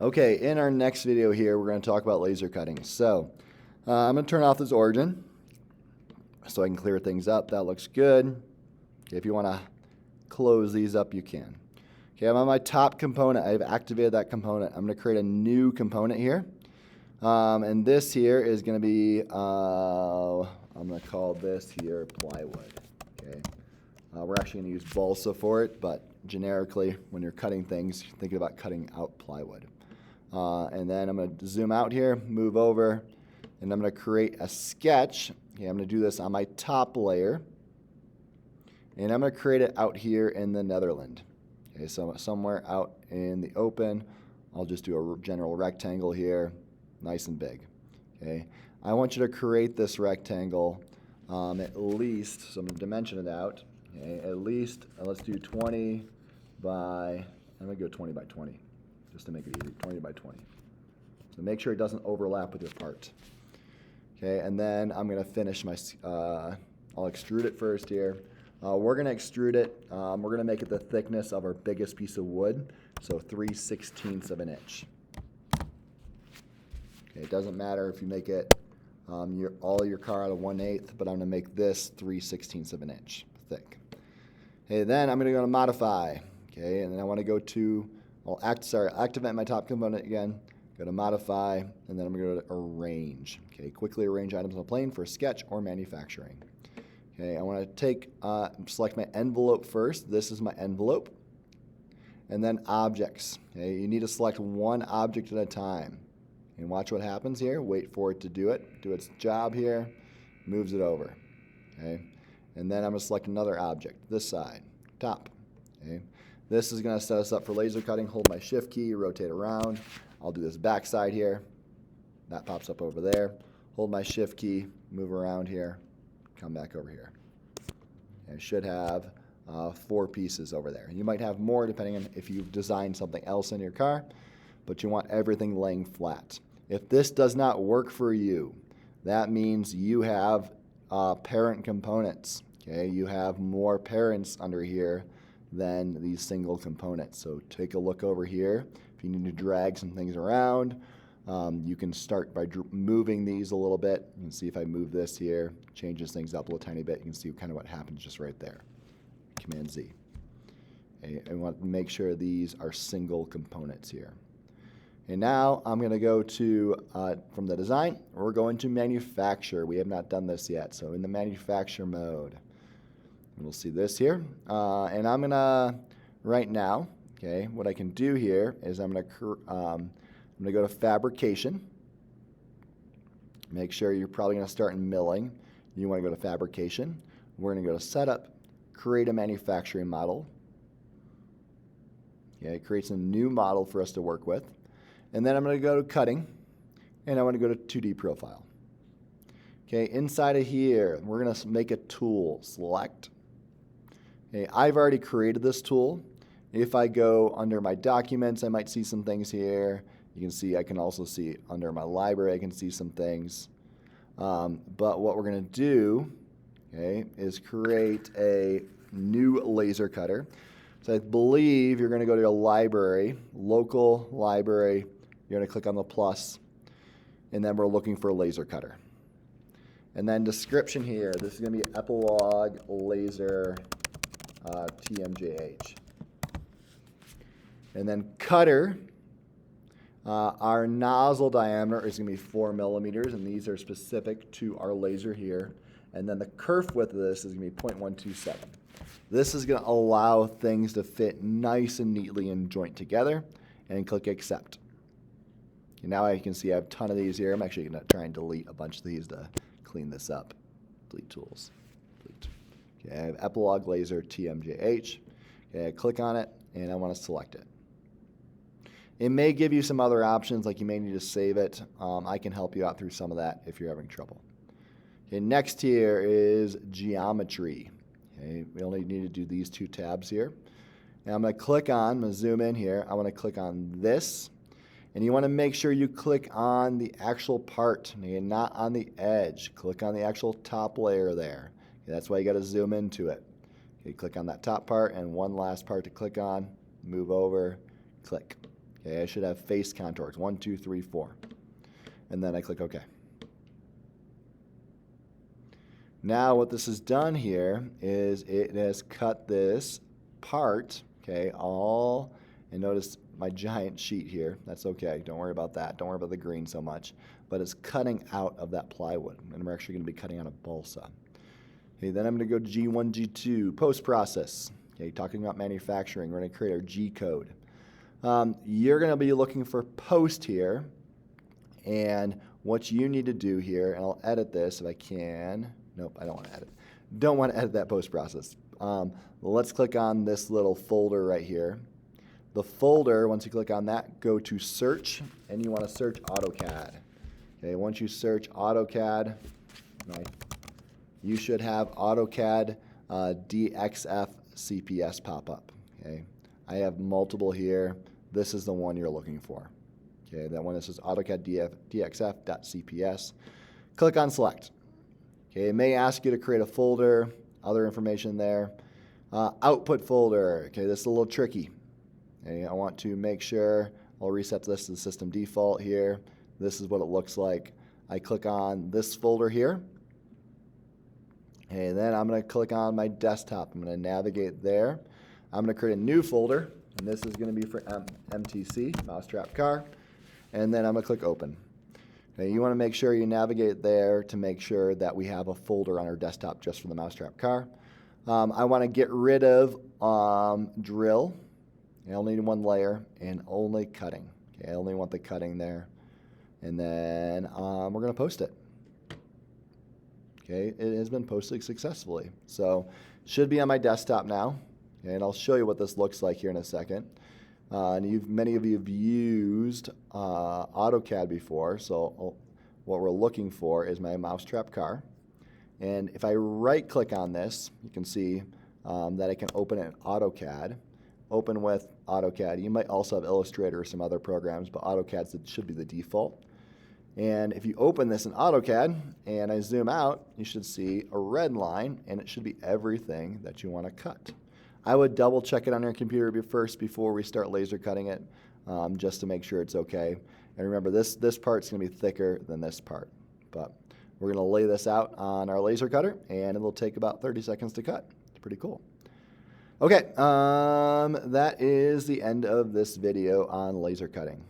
Okay, in our next video here, we're going to talk about laser cutting. So I'm going to turn off this origin so I can clear things up. That looks good. Okay, if you want to close these up, you can. Okay, I'm on my top component. I've activated that component. I'm going to create a new component here. And this here is going to be, I'm going to call this here plywood. Okay, we're actually going to use balsa for it, but generically, when you're cutting things, you're thinking about cutting out plywood. And then I'm going to zoom out here, move over, and I'm going to create a sketch. Okay, I'm going to do this on my top layer. And I'm going to create it out here in the Netherlands. Okay, so somewhere out in the open, I'll just do a general rectangle here, nice and big. Okay, I want you to create this rectangle at least, so I'm going to dimension it out. Okay, at least, let's do 20 by, I'm going to go 20 by 20. Just to make it easy, 20 by 20. So make sure it doesn't overlap with your part. Okay, and then I'm going to finish my, I'll extrude it first here. We're going to extrude it. We're going to make it the thickness of our biggest piece of wood, so 3/16 of an inch. Okay, it doesn't matter if you make it all your car out of 1/8, but I'm going to make this 3/16 of an inch thick. Okay, then I'm going to go to modify. Okay, and then I want to go to I'll activate my top component again, go to modify, and then I'm going to go to arrange. Okay, quickly arrange items on the plane for sketch or manufacturing. Okay, I want to select my envelope first. This is my envelope. And then objects. Okay, you need to select one object at a time. And watch what happens here. Wait for it to do its job here, moves it over. Okay, and then I'm going to select another object, this side, top. Okay. This is going to set us up for laser cutting. Hold my shift key, rotate around. I'll do this back side here. That pops up over there. Hold my shift key, move around here, come back over here. And it should have 4 pieces over there. You might have more depending on if you've designed something else in your car, but you want everything laying flat. If this does not work for you, that means you have parent components. Okay, you have more parents under here than these single components. So take a look over here. If you need to drag some things around, you can start by moving these a little bit. You can see if I move this here, changes things up a little tiny bit, you can see kind of what happens just right there. Command Z. Okay, I want to make sure these are single components here. And now I'm going to go to, from the design, we're going to manufacture. We have not done this yet, so in the manufacture mode. We'll see this here, and I'm gonna right now. Okay, what I can do here is I'm gonna go to fabrication. Make sure you're probably gonna start in milling. You want to go to fabrication. We're gonna go to setup, create a manufacturing model. Okay, it creates a new model for us to work with, and then I'm gonna go to cutting, and I want to go to 2D profile. Okay, inside of here, we're gonna make a tool. Select. Okay, I've already created this tool. If I go under my documents, I might see some things here. You can see, I can also see under my library, I can see some things. But what we're going to do, okay, is create a new laser cutter. So I believe you're going to go to your library, local library. You're going to click on the plus, and then we're looking for a laser cutter. And then description here, this is going to be Epilog laser TMJH. And then cutter, our nozzle diameter is going to be 4 millimeters, and these are specific to our laser here. And then the kerf width of this is going to be 0.127. This is going to allow things to fit nice and neatly and joint together, and click accept. And now I can see I have a ton of these here. I'm actually going to try and delete a bunch of these to clean this up. Delete tools. Delete. Okay, I have Epilog laser TMJH. Okay, I click on it, and I want to select it. It may give you some other options, like you may need to save it. I can help you out through some of that if you're having trouble. Okay, next here is geometry. Okay, we only need to do these 2 tabs here. And I'm going to zoom in here. I want to click on this. And you want to make sure you click on the actual part, okay, not on the edge. Click on the actual top layer there. Okay, that's why you got to zoom into it. Okay, click on that top part, and one last part to click on. Move over, click. Okay, I should have face contours, 1, 2, 3, 4. And then I click OK. Now what this has done here is it has cut this part, okay, and notice my giant sheet here. That's okay. Don't worry about that. Don't worry about the green so much. But it's cutting out of that plywood, and we're actually going to be cutting out a balsa. Okay, then I'm going to go to G1, G2, post-process. Okay, talking about manufacturing, we're going to create our G code. You're going to be looking for post here, and what you need to do here, and I'll edit this if I can. Nope, I don't want to edit. Don't want to edit that post-process. Let's click on this little folder right here. The folder, once you click on that, go to search, and you want to search AutoCAD. Okay, once you search AutoCAD, you should have AutoCAD DXF CPS pop up. Okay, I have multiple here. This is the one you're looking for. Okay, that one that says AutoCAD DXF.cps. Click on select. Okay, it may ask you to create a folder, other information there. Output folder. Okay, this is a little tricky. Okay, I want to make sure I'll reset this to the system default here. This is what it looks like. I click on this folder here. Okay, then I'm going to click on my desktop. I'm going to navigate there. I'm going to create a new folder, and this is going to be for MTC, Mousetrap Car. And then I'm going to click open. Okay, you want to make sure you navigate there to make sure that we have a folder on our desktop just for the Mousetrap Car. I want to get rid of drill. I only need one layer and only cutting. Okay, I only want the cutting there. And then we're going to post it. Okay, it has been posted successfully. So it should be on my desktop now. Okay, and I'll show you what this looks like here in a second. And many of you have used AutoCAD before, so what we're looking for is my Mousetrap Car. And if I right-click on this, you can see that I can open it in AutoCAD. Open with AutoCAD. You might also have Illustrator or some other programs, but AutoCAD should be the default. And if you open this in AutoCAD and I zoom out, you should see a red line, and it should be everything that you want to cut. I would double check it on your computer first before we start laser cutting it, just to make sure it's okay. And remember, this part's going to be thicker than this part. But we're going to lay this out on our laser cutter, and it'll take about 30 seconds to cut. It's pretty cool. Okay, that is the end of this video on laser cutting.